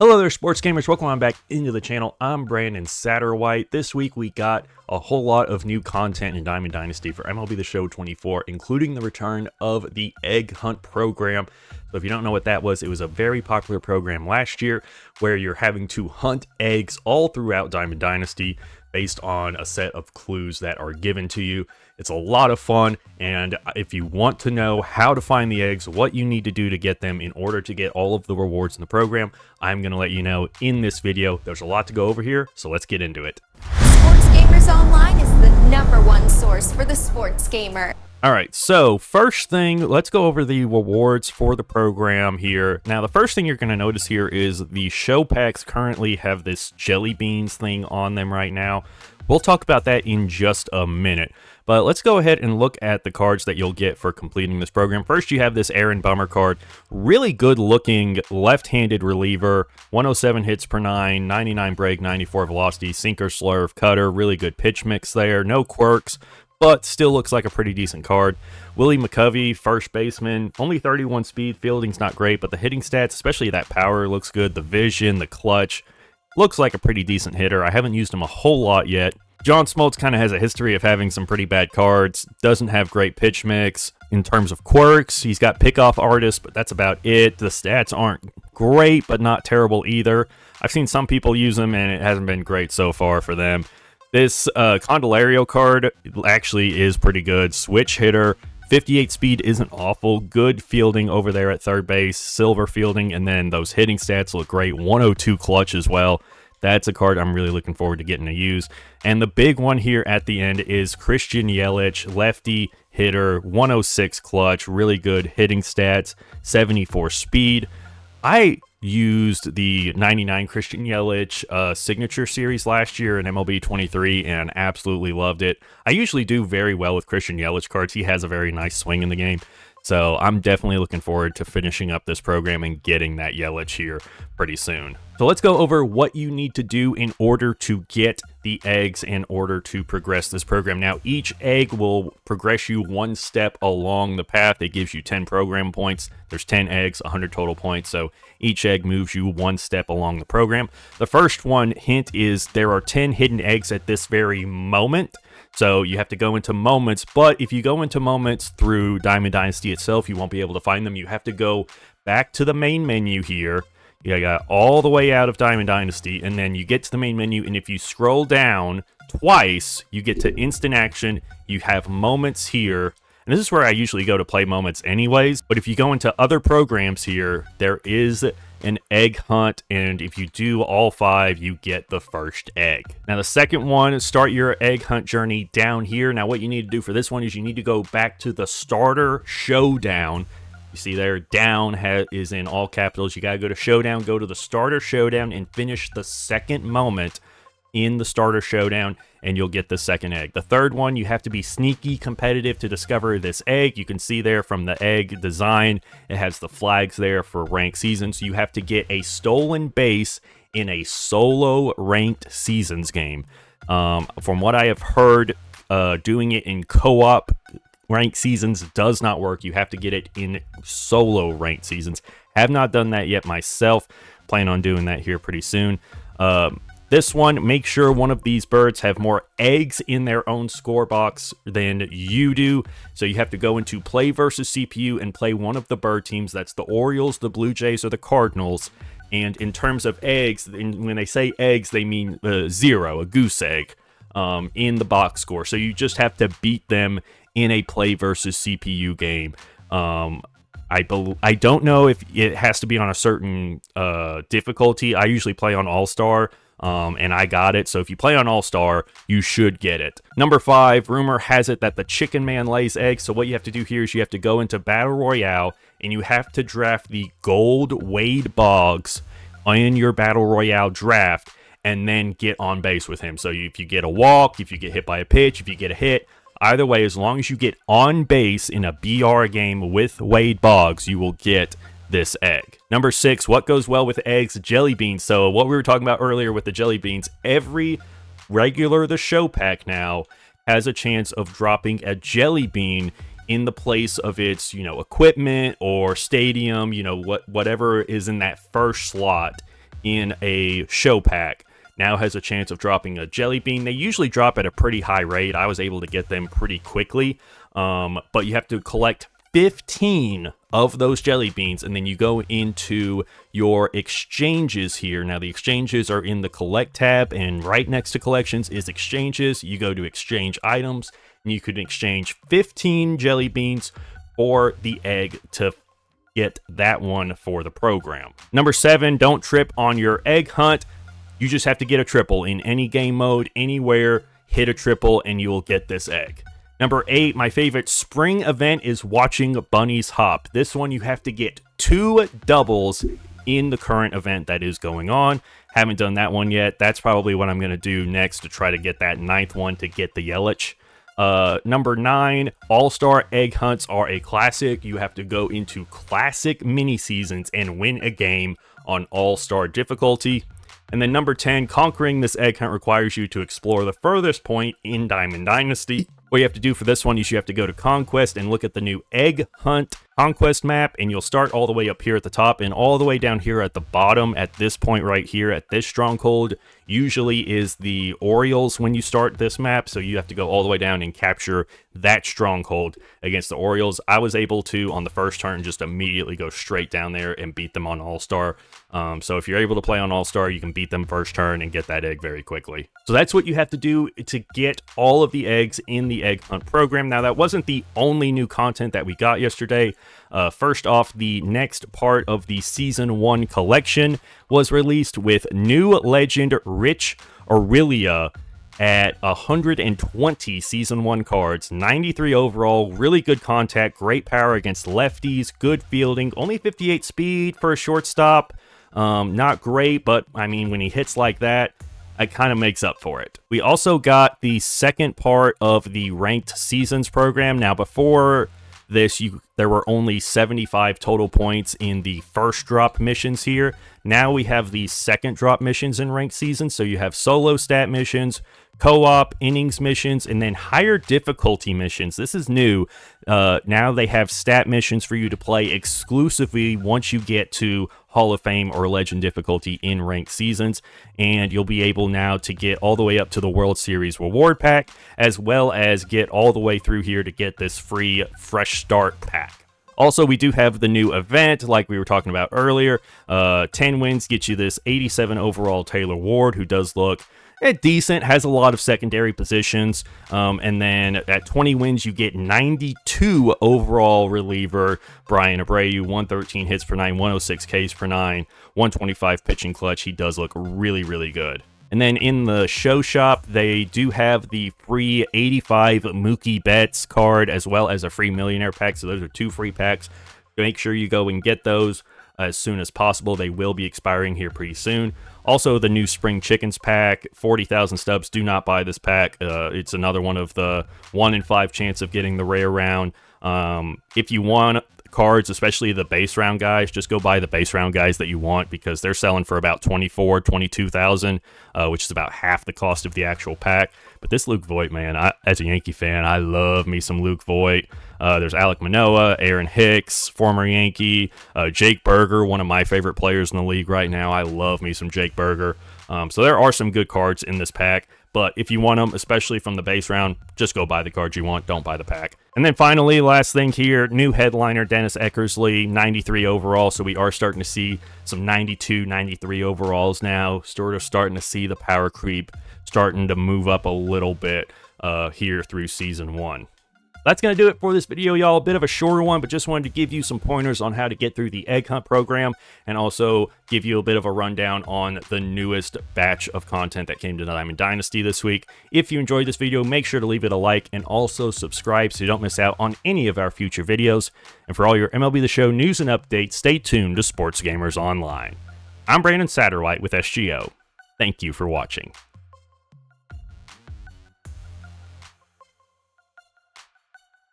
Hello there, sports gamers. Welcome on back into the channel. I'm Brandon Satterwhite. This week we got a whole lot of new content in Diamond Dynasty for MLB The Show 24, including the return of the Egg Hunt program. So if you don't know what that was, it was a very popular program last year where you're having to hunt eggs all throughout Diamond Dynasty based on a set of clues that are given to you. It's a lot of fun, and if you want to know how to find the eggs, what you need to do to get them in order to get all of the rewards in the program, I'm going to let you know in this video. There's a lot to go over here, so let's get into it. Sports Gamers Online is the #1 source for the sports gamer. All right, so first thing, let's go over the rewards for the program here. Now, the first thing you're going to notice here is the show packs currently have this jelly beans thing on them right now. We'll talk about that in just a minute, but let's go ahead and look at the cards that you'll get for completing this program. First, you have this Aaron Bummer card. Really good looking left-handed reliever, 107 hits per 9, 99 break, 94 velocity, sinker, slurve, cutter, really good pitch mix there, no quirks, but still looks like a pretty decent card. Willie McCovey, first baseman, only 31 speed, fielding's not great, but the hitting stats, especially that power, looks good. The vision, the clutch, looks like a pretty decent hitter. I haven't used him a whole lot yet. John Smoltz kind of has a history of having some pretty bad cards, doesn't have great pitch mix. In terms of quirks, he's got pickoff artist, but that's about it. The stats aren't great, but not terrible either. I've seen some people use him, and it hasn't been great so far for them. This Candelario card actually is pretty good. Switch hitter, 58 speed isn't awful. Good fielding over there at third base, silver fielding, and then those hitting stats look great. 102 clutch as well. That's a card I'm really looking forward to getting to use. And the big one here at the end is Christian Yelich, lefty hitter, 106 clutch, really good hitting stats, 74 speed. I used the 99 Christian Yelich signature series last year in MLB 23 and absolutely loved it. I usually do very well with Christian Yelich cards. He has a very nice swing in the game. So I'm definitely looking forward to finishing up this program and getting that Yelich here pretty soon. So let's go over what you need to do in order to get the eggs in order to progress this program. Now, each egg will progress you one step along the path. It gives you 10 program points. There's 10 eggs, 100 total points. So each egg moves you one step along the program. The first one hint is there are 10 hidden eggs at this very moment. So you have to go into moments, but if you go into moments through Diamond Dynasty itself, you won't be able to find them. You have to go back to the main menu here. You got all the way out of Diamond Dynasty, and then you get to the main menu, and if you scroll down twice, you get to instant action. You have moments here, and this is where I usually go to play moments anyways, but if you go into other programs here, there is an egg hunt, and if you do all 5, you get the first egg. Now, the second one, start your egg hunt journey down here. Now, what you need to do for this one is you need to go back to the starter showdown. You see there, down is in all capitals. You got to go to showdown, go to the starter showdown, and finish the second moment in the starter showdown, and you'll get the second egg. The third one, you have to be sneaky competitive to discover this egg. You can see there from the egg design, it has the flags there for ranked seasons. So you have to get a stolen base in a solo ranked seasons game. From what I have heard, doing it in co-op ranked seasons does not work. You have to get it in solo ranked seasons. Have not done that yet myself. Plan on doing that here pretty soon. This one, make sure one of these birds have more eggs in their own score box than you do. So you have to go into play versus CPU and play one of the bird teams. That's the Orioles, the Blue Jays, or the Cardinals. And in terms of eggs, when they say eggs, they mean 0, a goose egg, in the box score. So you just have to beat them in a play versus CPU game. I don't know if it has to be on a certain difficulty. I usually play on All-Star. And I got it. So if you play on All-Star, you should get it. Number 5, rumor has it that the Chicken Man lays eggs. So what you have to do here is you have to go into Battle Royale, and you have to draft the gold Wade Boggs in your Battle Royale draft, and then get on base with him. So if you get a walk, if you get hit by a pitch, if you get a hit, either way, as long as you get on base in a BR game with Wade Boggs, you will get this egg. Number 6, what goes well with eggs? Jelly beans. So what we were talking about earlier with the jelly beans, every regular The Show pack now has a chance of dropping a jelly bean in the place of its, equipment or stadium, whatever is in that first slot in a show pack now has a chance of dropping a jelly bean. They usually drop at a pretty high rate. I was able to get them pretty quickly, but you have to collect 15 of those jelly beans, and then you go into your exchanges here. Now, the exchanges are in the collect tab, and right next to collections is exchanges. You go to exchange items, and you can exchange 15 jelly beans for the egg to get that one for the program. Number 7, don't trip on your egg hunt. You just have to get a triple in any game mode, anywhere, hit a triple, and you will get this egg. Number 8, my favorite spring event is watching bunnies hop. This one you have to get 2 doubles in the current event that is going on. Haven't done that one yet. That's probably what I'm going to do next to try to get that 9th one to get the Yelich. Number 9, All-Star egg hunts are a classic. You have to go into classic mini seasons and win a game on All-Star difficulty. And then number 10, conquering this egg hunt requires you to explore the furthest point in Diamond Dynasty. What you have to do for this one is you have to go to Conquest and look at the new Egg Hunt Conquest map, and you'll start all the way up here at the top, and all the way down here at the bottom at this point right here at this stronghold usually is the Orioles when you start this map, so you have to go all the way down and capture that stronghold against the Orioles. I was able to, on the first turn, just immediately go straight down there and beat them on All-Star. So if you're able to play on All-Star, you can beat them first turn and get that egg very quickly. So that's what you have to do to get all of the eggs in the Egg Hunt program. Now, that wasn't the only new content that we got yesterday. First off, the next part of the Season 1 collection was released with new legend Rich Aurelia at 120 Season 1 cards, 93 overall, really good contact, great power against lefties, good fielding, only 58 speed for a shortstop. Not great, but I mean, when he hits like that, it kind of makes up for it. We also got the second part of the Ranked Seasons program. Now, before this, there were only 75 total points in the first drop missions here. Now we have the second drop missions in Ranked Seasons. So you have solo stat missions, co-op, innings missions, and then higher difficulty missions. This is new. Now they have stat missions for you to play exclusively once you get to Hall of Fame or Legend difficulty in Ranked Seasons, and you'll be able now to get all the way up to the World Series reward pack, as well as get all the way through here to get this free Fresh Start pack. Also, we do have the new event, like we were talking about earlier. 10 wins get you this 87 overall Taylor Ward, who does look decent, has a lot of secondary positions, and then at 20 wins you get 92 overall reliever Brian Abreu, 113 hits per 9, 106 Ks per 9, 125 pitching clutch. He does look really, really good. And then in the show shop, they do have the free 85 Mookie Betts card, as well as a free millionaire pack. So those are 2 free packs. Make sure you go and get those as soon as possible. They will be expiring here pretty soon. Also, the new Spring Chickens pack, 40,000 stubs. Do not buy this pack. It's another one of the 1 in 5 chance of getting the rare round. If you want cards, especially the base round guys, just go buy the base round guys that you want, because they're selling for about 22,000, which is about half the cost of the actual pack. But this Luke Voit, man, as a Yankee fan, I love me some Luke Voit. There's Alek Manoah, Aaron Hicks, former Yankee, Jake Berger, one of my favorite players in the league right now. I love me some Jake Berger. So there are some good cards in this pack. But if you want them, especially from the base round, just go buy the cards you want. Don't buy the pack. And then finally, last thing here, new headliner Dennis Eckersley, 93 overall. So we are starting to see some 92, 93 overalls now. Sort of starting to see the power creep starting to move up a little bit here through Season 1. That's going to do it for this video, y'all. A bit of a shorter one, but just wanted to give you some pointers on how to get through the Egg Hunt program, and also give you a bit of a rundown on the newest batch of content that came to Diamond Dynasty this week. If you enjoyed this video, make sure to leave it a like, and also subscribe so you don't miss out on any of our future videos. And for all your MLB The Show news and updates, stay tuned to Sports Gamers Online. I'm Brandon Satterwhite with SGO. Thank you for watching.